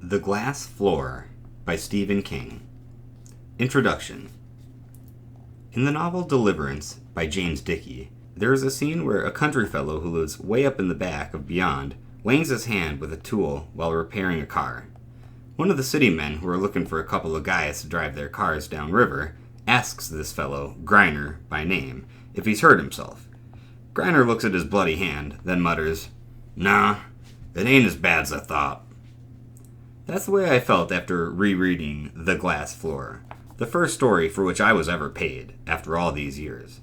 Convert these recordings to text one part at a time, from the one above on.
The Glass Floor by Stephen King. Introduction. In the novel Deliverance by James Dickey, there is a scene where a country fellow who lives way up in the back of Beyond wangs his hand with a tool while repairing a car. One of the city men who are looking for a couple of guys to drive their cars downriver asks this fellow, Griner by name, if he's hurt himself. Griner looks at his bloody hand, then mutters, "Nah, it ain't as bad as I thought." That's the way I felt after rereading The Glass Floor, the first story for which I was ever paid, after all these years.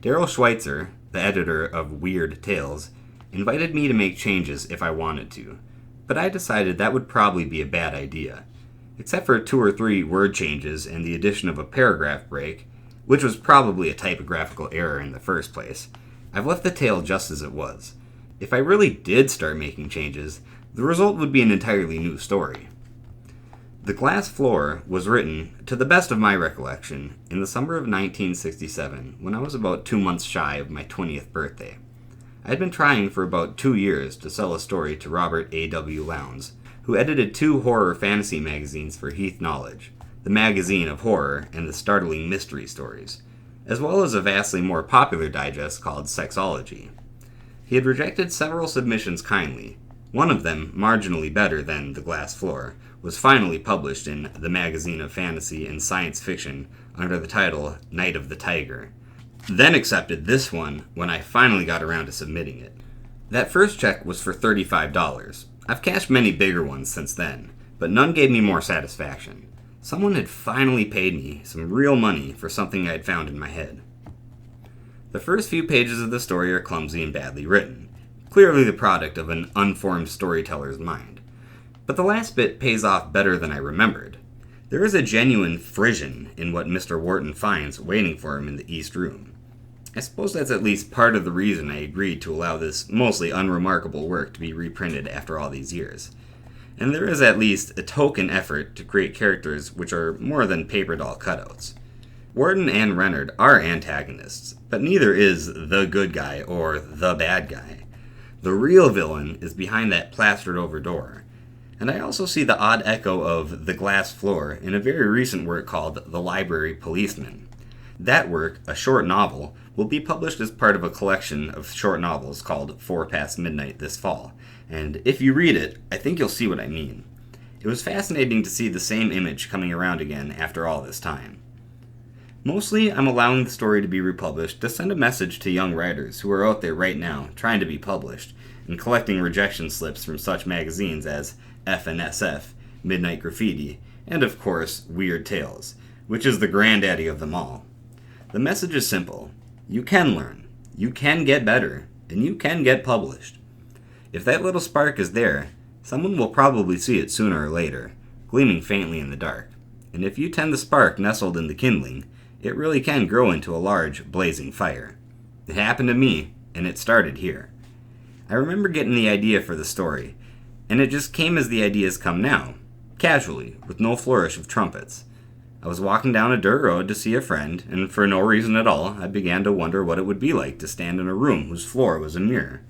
Daryl Schweitzer, the editor of Weird Tales, invited me to make changes if I wanted to, but I decided that would probably be a bad idea. Except for 2 or 3 word changes and the addition of a paragraph break, which was probably a typographical error in the first place, I've left the tale just as it was. If I really did start making changes, the result would be an entirely new story. The Glass Floor was written, to the best of my recollection, in the summer of 1967, when I was about 2 months shy of my 20th birthday. I had been trying for about 2 years to sell a story to Robert A.W. Lowndes, who edited 2 horror fantasy magazines for Heath Knowledge, the Magazine of Horror and the Startling Mystery Stories, as well as a vastly more popular digest called Sexology. He had rejected several submissions kindly. One of them, marginally better than The Glass Floor, was finally published in the Magazine of Fantasy and Science Fiction under the title Night of the Tiger. Then accepted this one when I finally got around to submitting it. That first check was for $35. I've cashed many bigger ones since then, but none gave me more satisfaction. Someone had finally paid me some real money for something I had found in my head. The first few pages of the story are clumsy and badly written, clearly the product of an unformed storyteller's mind. But the last bit pays off better than I remembered. There is a genuine frisson in what Mr. Wharton finds waiting for him in the East Room. I suppose that's at least part of the reason I agreed to allow this mostly unremarkable work to be reprinted after all these years. And there is at least a token effort to create characters which are more than paper doll cutouts. Wharton and Reynard are antagonists, but neither is the good guy or the bad guy. The real villain is behind that plastered-over door. And I also see the odd echo of The Glass Floor in a very recent work called The Library Policeman. That work, a short novel, will be published as part of a collection of short novels called 4 Past Midnight this fall, and if you read it, I think you'll see what I mean. It was fascinating to see the same image coming around again after all this time. Mostly, I'm allowing the story to be republished to send a message to young writers who are out there right now trying to be published, and collecting rejection slips from such magazines as F&SF, Midnight Graffiti, and of course, Weird Tales, which is the granddaddy of them all. The message is simple. You can learn, you can get better, and you can get published. If that little spark is there, someone will probably see it sooner or later, gleaming faintly in the dark. And if you tend the spark nestled in the kindling, it really can grow into a large, blazing fire. It happened to me, and it started here. I remember getting the idea for the story, and it just came as the ideas come now, casually, with no flourish of trumpets. I was walking down a dirt road to see a friend, and for no reason at all, I began to wonder what it would be like to stand in a room whose floor was a mirror.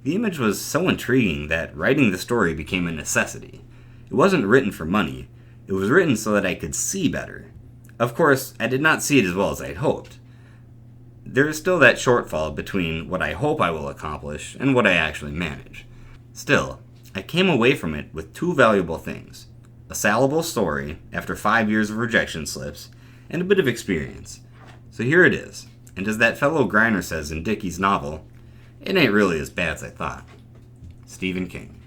The image was so intriguing that writing the story became a necessity. It wasn't written for money, it was written so that I could see better. Of course, I did not see it as well as I had hoped. There is still that shortfall between what I hope I will accomplish and what I actually manage. Still, I came away from it with 2 valuable things. A salable story, after 5 years of rejection slips, and a bit of experience. So here it is, and as that fellow Griner says in Dickey's novel, it ain't really as bad as I thought. Stephen King.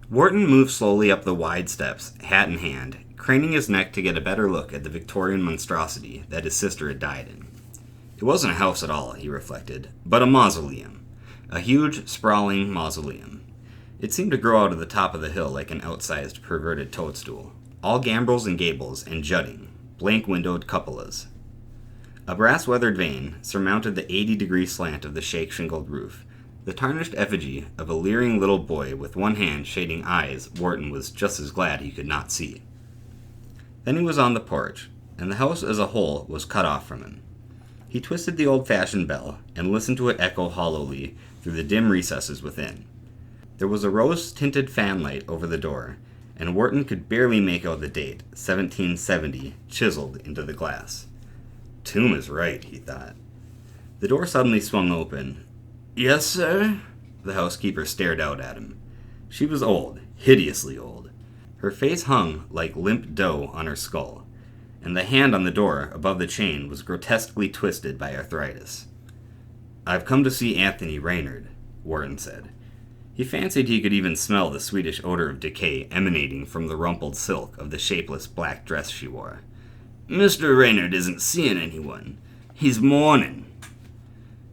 Wharton moved slowly up the wide steps, hat in hand, craning his neck to get a better look at the Victorian monstrosity that his sister had died in. It wasn't a house at all, he reflected, but a mausoleum. A huge, sprawling mausoleum. It seemed to grow out of the top of the hill like an outsized, perverted toadstool, all gambrels and gables and jutting, blank-windowed cupolas. A brass-weathered vane surmounted the 80-degree slant of the shake-shingled roof, the tarnished effigy of a leering little boy with one hand shading eyes Wharton was just as glad he could not see. Then he was on the porch, and the house as a whole was cut off from him. He twisted the old-fashioned bell and listened to it echo hollowly through the dim recesses within. There was a rose-tinted fanlight over the door, and Wharton could barely make out the date, 1770, chiseled into the glass. Tomb is right, he thought. The door suddenly swung open. Yes, sir? The housekeeper stared out at him. She was old, hideously old. Her face hung like limp dough on her skull, and the hand on the door above the chain was grotesquely twisted by arthritis. I've come to see Anthony Reynard, Wharton said. He fancied he could even smell the sweetish odor of decay emanating from the rumpled silk of the shapeless black dress she wore. Mr. Reynard isn't seeing anyone. He's mourning.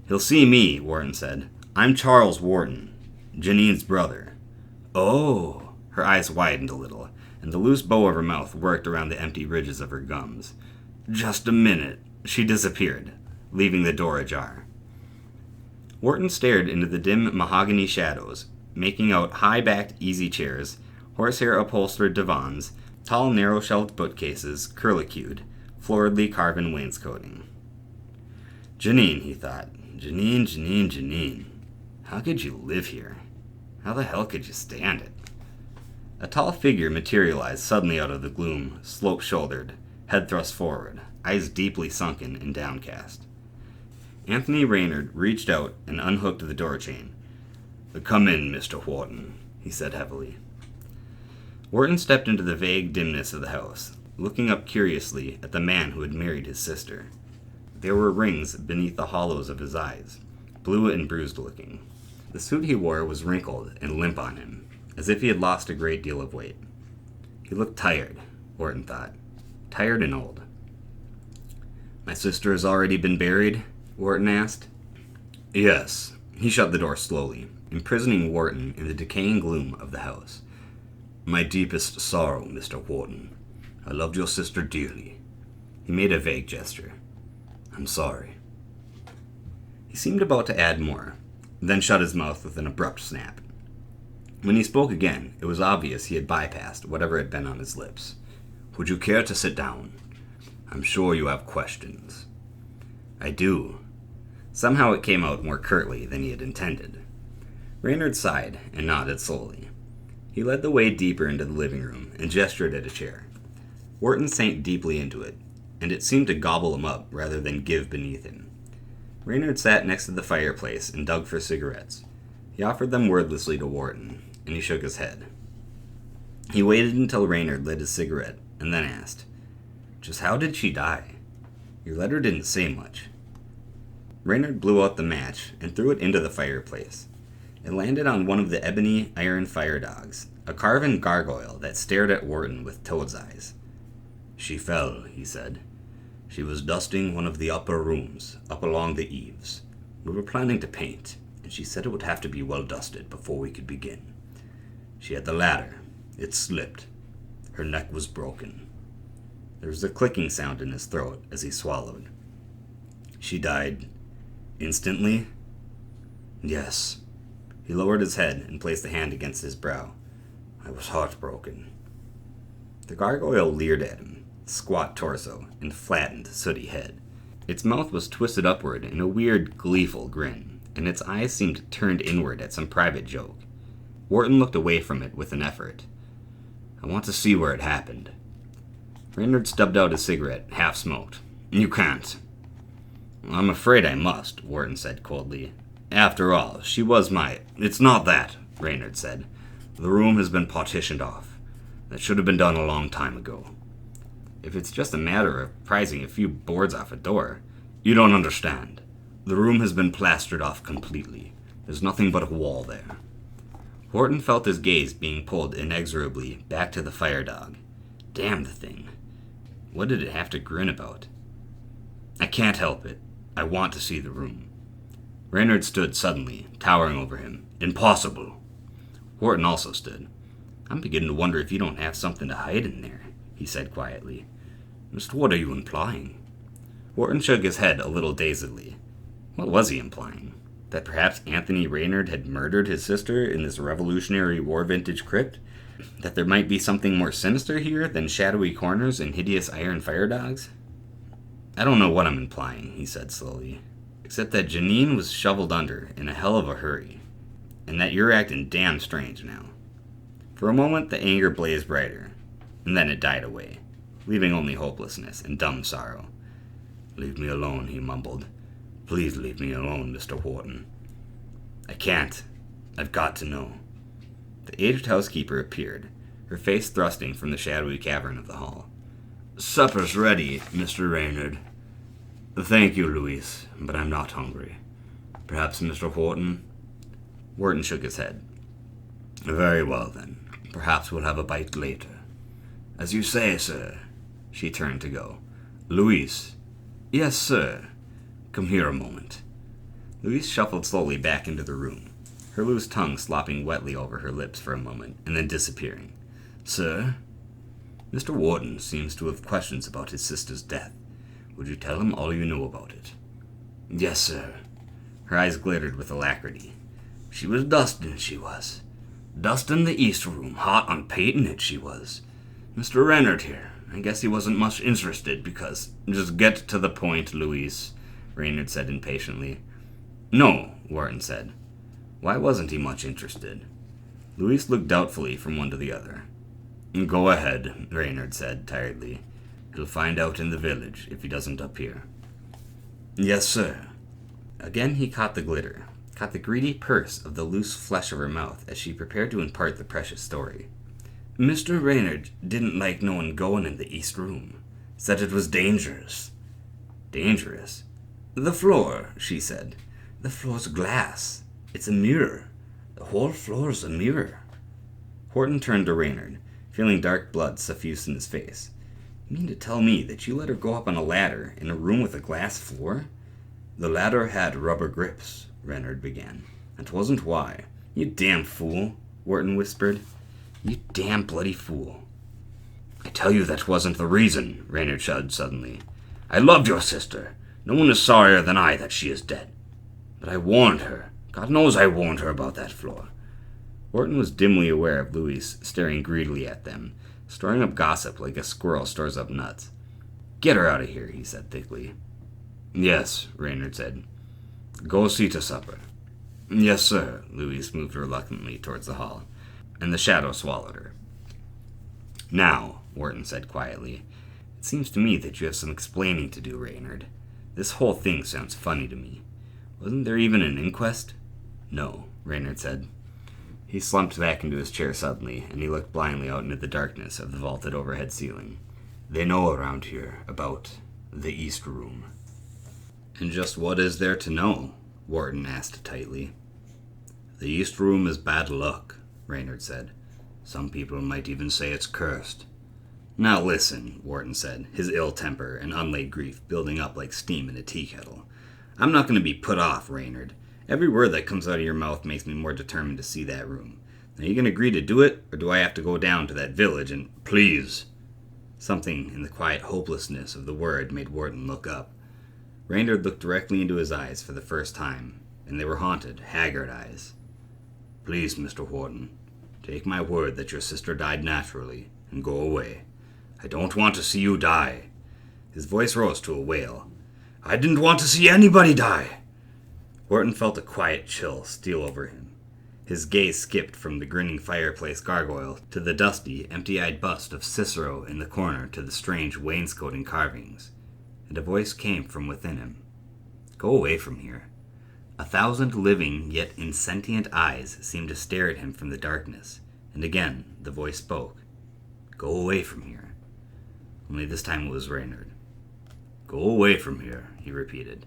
He'll see me, Wharton said. I'm Charles Wharton, Janine's brother. Oh, her eyes widened a little, and the loose bow of her mouth worked around the empty ridges of her gums. Just a minute. She disappeared, leaving the door ajar. Wharton stared into the dim mahogany shadows, making out high-backed easy chairs, horsehair-upholstered divans, tall narrow-shelved bookcases, curlicued, floridly carven wainscoting. Janine, he thought. Janine. How could you live here? How the hell could you stand it? A tall figure materialized suddenly out of the gloom, slope-shouldered, head thrust forward, eyes deeply sunken and downcast. Anthony Reynard reached out and unhooked the door chain. Come in, Mr. Wharton, he said heavily. Wharton stepped into the vague dimness of the house, looking up curiously at the man who had married his sister. There were rings beneath the hollows of his eyes, blue and bruised-looking. The suit he wore was wrinkled and limp on him, as if he had lost a great deal of weight. He looked tired, Wharton thought. Tired and old. My sister has already been buried? Wharton asked. Yes. He shut the door slowly, imprisoning Wharton in the decaying gloom of the house. My deepest sorrow, Mr. Wharton. I loved your sister dearly. He made a vague gesture. I'm sorry. He seemed about to add more, then shut his mouth with an abrupt snap. When he spoke again, it was obvious he had bypassed whatever had been on his lips. Would you care to sit down? I'm sure you have questions. I do. Somehow it came out more curtly than he had intended. Reynard sighed and nodded slowly. He led the way deeper into the living room and gestured at a chair. Wharton sank deeply into it, and it seemed to gobble him up rather than give beneath him. Reynard sat next to the fireplace and dug for cigarettes. He offered them wordlessly to Wharton, and he shook his head. He waited until Reynard lit his cigarette, and then asked, Just how did she die? Your letter didn't say much. Reynard blew out the match and threw it into the fireplace. It landed on one of the ebony iron fire dogs, a carven gargoyle that stared at Wharton with toad's eyes. She fell, he said. She was dusting one of the upper rooms, up along the eaves. We were planning to paint, and she said it would have to be well dusted before we could begin. She had the ladder. It slipped. Her neck was broken. There was a clicking sound in his throat as he swallowed. She died instantly? Yes. He lowered his head and placed a hand against his brow. I was heartbroken. The gargoyle leered at him, squat torso and flattened, sooty head. Its mouth was twisted upward in a weird, gleeful grin, and its eyes seemed turned inward at some private joke. Wharton looked away from it with an effort. I want to see where it happened. Reynard stubbed out his cigarette, half-smoked. You can't. I'm afraid I must, Wharton said coldly. After all, she was my... It's not that, Reynard said. The room has been partitioned off. That should have been done a long time ago. If it's just a matter of prizing a few boards off a door, you don't understand. The room has been plastered off completely. There's nothing but a wall there. Wharton felt his gaze being pulled inexorably back to the fire dog. Damn the thing. What did it have to grin about? I can't help it. I want to see the room. Reynard stood suddenly, towering over him. Impossible. Wharton also stood. I'm beginning to wonder if you don't have something to hide in there, he said quietly. Just what are you implying? Wharton shook his head a little dazedly. What was he implying? That perhaps Anthony Reynard had murdered his sister in this Revolutionary War vintage crypt? That there might be something more sinister here than shadowy corners and hideous iron fire dogs? I don't know what I'm implying, he said slowly, except that Janine was shoveled under in a hell of a hurry. and that you're acting damn strange now." For a moment, the anger blazed brighter, and then it died away, leaving only hopelessness and dumb sorrow. "Leave me alone," he mumbled. "Please leave me alone, Mr. Wharton." "I can't. I've got to know." The aged housekeeper appeared, her face thrusting from the shadowy cavern of the hall. "Supper's ready, Mr. Reynard." "Thank you, Louise, but I'm not hungry. Perhaps Mr. Wharton?" Wharton shook his head. "Very well, then. Perhaps we'll have a bite later." "As you say, sir." She turned to go. "Louise." "Yes, sir." "Come here a moment." Louise shuffled slowly back into the room, her loose tongue slopping wetly over her lips for a moment, and then disappearing. "Sir?" "Mr. Wharton seems to have questions about his sister's death. Would you tell him all you know about it?" "Yes, sir." Her eyes glittered with alacrity. "She was dustin', she was. Dustin' the East Room, hot on paintin' it, she was. Mr. Reynard here, I guess he wasn't much interested because—" "Just get to the point, Louise," Reynard said impatiently. "No," Wharton said. Why wasn't he much interested? Louise looked doubtfully from one to the other. "Go ahead," Reynard said tiredly. "He'll find out in the village if he doesn't up here." "Yes, sir." Again he caught the glitter, caught the greedy purse of the loose flesh of her mouth as she prepared to impart the precious story. "Mr. Reynard didn't like no one going in the East Room. Said it was dangerous." "Dangerous?" "The floor," she said. "The floor's glass. It's a mirror. The whole floor's a mirror." Wharton turned to Reynard, feeling dark blood suffuse in his face. "You mean to tell me that you let her go up on a ladder in a room with a glass floor?" "The ladder had rubber grips," Reynard began. "That wasn't why." "You damn fool," Wharton whispered. "You damn bloody fool." "I tell you that wasn't the reason," Reynard shouted suddenly. "I loved your sister. No one is sorrier than I that she is dead. But I warned her. God knows I warned her about that floor." Wharton was dimly aware of Louise staring greedily at them, storing up gossip like a squirrel stores up nuts. "Get her out of here," he said thickly. "Yes," Reynard said. "Go see to supper." "Yes, sir." Louise moved reluctantly towards the hall, and the shadow swallowed her. "Now," Wharton said quietly, "it seems to me that you have some explaining to do, Reynard. This whole thing sounds funny to me. Wasn't there even an inquest?" "No," Reynard said. He slumped back into his chair suddenly, and he looked blindly out into the darkness of the vaulted overhead ceiling. "They know around here about the East Room." "And just what is there to know?" Wharton asked tightly. "The East Room is bad luck," Reynard said. "Some people might even say it's cursed." "Now listen," Wharton said, his ill temper and unlaid grief building up like steam in a tea kettle. "I'm not going to be put off, Reynard. Every word that comes out of your mouth makes me more determined to see that room. Are you going to agree to do it, or do I have to go down to that village and—" "Please!" Something in the quiet hopelessness of the word made Wharton look up. Reynard looked directly into his eyes for the first time, and they were haunted, haggard eyes. "Please, Mr. Wharton, take my word that your sister died naturally, and go away. I don't want to see you die." His voice rose to a wail. "I didn't want to see anybody die." Wharton felt a quiet chill steal over him. His gaze skipped from the grinning fireplace gargoyle to the dusty, empty-eyed bust of Cicero in the corner to the strange wainscoting carvings, and a voice came from within him. "Go away from here." 1,000 living yet insentient eyes seemed to stare at him from the darkness, and again the voice spoke. "Go away from here." Only this time it was Reynard. "Go away from here," he repeated.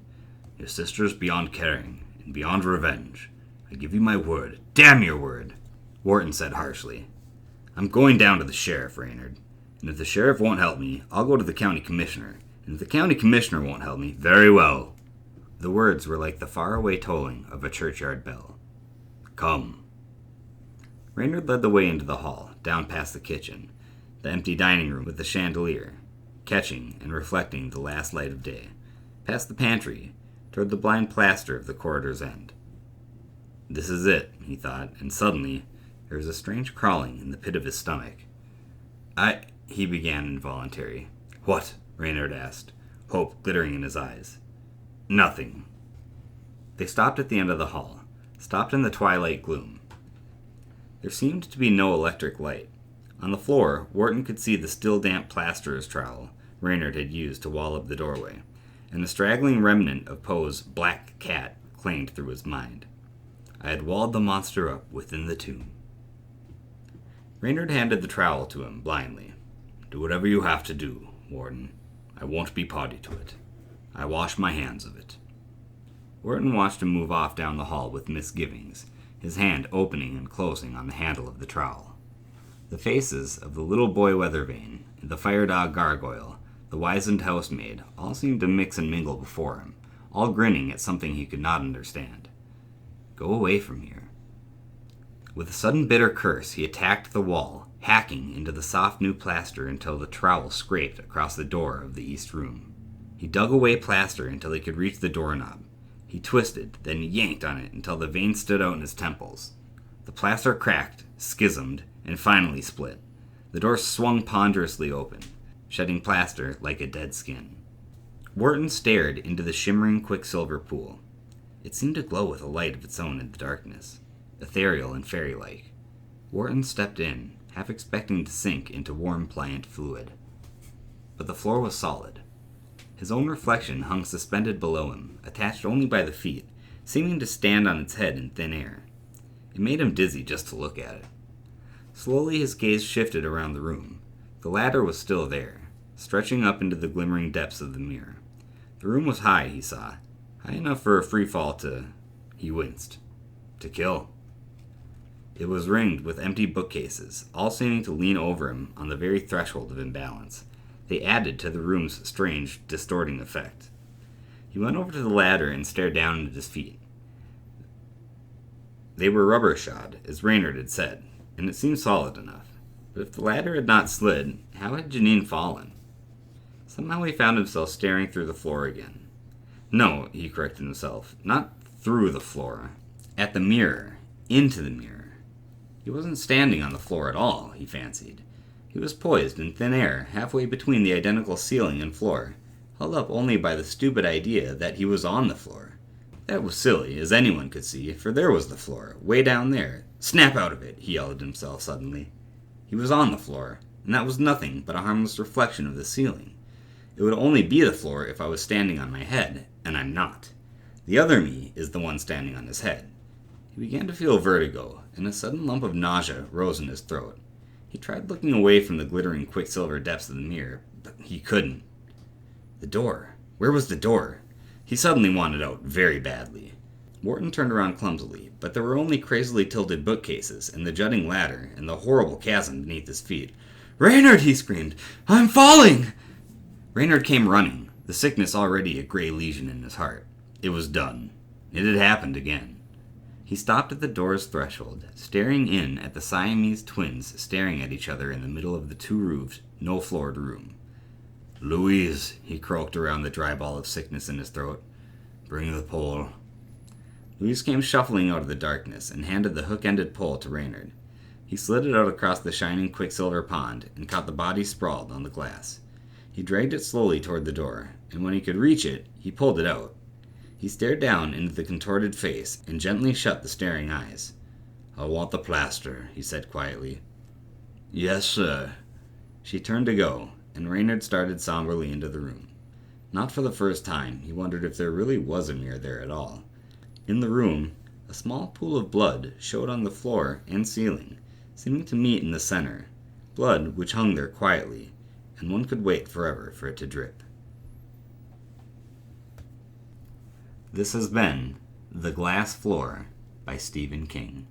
"Your sister's beyond caring, and beyond revenge. I give you my word." "Damn your word," Wharton said harshly. "I'm going down to the sheriff, Reynard. And if the sheriff won't help me, I'll go to the county commissioner. And if the county commissioner won't help me, very well." The words were like the faraway tolling of a churchyard bell. "Come." Reynard led the way into the hall, down past the kitchen, the empty dining room with the chandelier, catching and reflecting the last light of day, past the pantry, toward the blind plaster of the corridor's end. This is it, he thought, and suddenly there was a strange crawling in the pit of his stomach. He began involuntarily. "What?" Reynard asked, hope glittering in his eyes. "Nothing." They stopped at the end of the hall, stopped in the twilight gloom. There seemed to be no electric light. On the floor, Wharton could see the still damp plasterer's trowel Reynard had used to wall up the doorway, and the straggling remnant of Poe's black cat clanged through his mind. I had walled the monster up within the tomb. Reynard handed the trowel to him blindly. Do whatever you have to do, Wharton. I won't be party to it. I wash my hands of it. Wharton watched him move off down the hall with misgivings, his hand opening and closing on the handle of the trowel. The faces of the little boy Weathervane, the fire dog Gargoyle, the wizened housemaid, all seemed to mix and mingle before him, all grinning at something he could not understand. Go away from here. With a sudden bitter curse, he attacked the wall, hacking into the soft new plaster until the trowel scraped across the door of the east room. He dug away plaster until he could reach the doorknob. He twisted, then yanked on it until the veins stood out in his temples. The plaster cracked, schismed, and finally split. The door swung ponderously open, shedding plaster like a dead skin. Wharton stared into the shimmering quicksilver pool. It seemed to glow with a light of its own in the darkness, ethereal and fairy-like. Wharton stepped in, half expecting to sink into warm, pliant fluid. But the floor was solid. His own reflection hung suspended below him, attached only by the feet, seeming to stand on its head in thin air. It made him dizzy just to look at it. Slowly his gaze shifted around the room. The ladder was still there, stretching up into the glimmering depths of the mirror. The room was high, he saw, high enough for a free fall to... He winced. To kill. It was ringed with empty bookcases, all seeming to lean over him on the very threshold of imbalance. They added to the room's strange, distorting effect. He went over to the ladder and stared down at his feet. They were rubber-shod, as Reynard had said, and it seemed solid enough. But if the ladder had not slid, how had Janine fallen? Somehow he found himself staring through the floor again. No, he corrected himself, not through the floor. At the mirror. Into the mirror. He wasn't standing on the floor at all, he fancied. He was poised in thin air, halfway between the identical ceiling and floor, held up only by the stupid idea that he was on the floor. That was silly, as anyone could see, for there was the floor, way down there. Snap out of it, he yelled at himself suddenly. He was on the floor, and that was nothing but a harmless reflection of the ceiling. It would only be the floor if I was standing on my head, and I'm not. The other me is the one standing on his head. He began to feel vertigo, and a sudden lump of nausea rose in his throat. He tried looking away from the glittering quicksilver depths of the mirror, but he couldn't. The door. Where was the door? He suddenly wanted out very badly. Wharton turned around clumsily, but there were only crazily tilted bookcases and the jutting ladder and the horrible chasm beneath his feet. "Reynard!" he screamed. "I'm falling!" Reynard came running, the sickness already a gray lesion in his heart. It was done. It had happened again. He stopped at the door's threshold, staring in at the Siamese twins staring at each other in the middle of the two-roofed, no-floored room. "Louise," he croaked around the dry ball of sickness in his throat. "Bring the pole." Louise came shuffling out of the darkness and handed the hook-ended pole to Reynard. He slid it out across the shining quicksilver pond and caught the body sprawled on the glass. He dragged it slowly toward the door, and when he could reach it, he pulled it out. He stared down into the contorted face and gently shut the staring eyes. "I want the plaster," he said quietly. "Yes, sir." She turned to go, and Reynard started somberly into the room. Not for the first time, he wondered if there really was a mirror there at all. In the room, a small pool of blood showed on the floor and ceiling, seeming to meet in the center, blood which hung there quietly, and one could wait forever for it to drip. This has been The Glass Floor by Stephen King.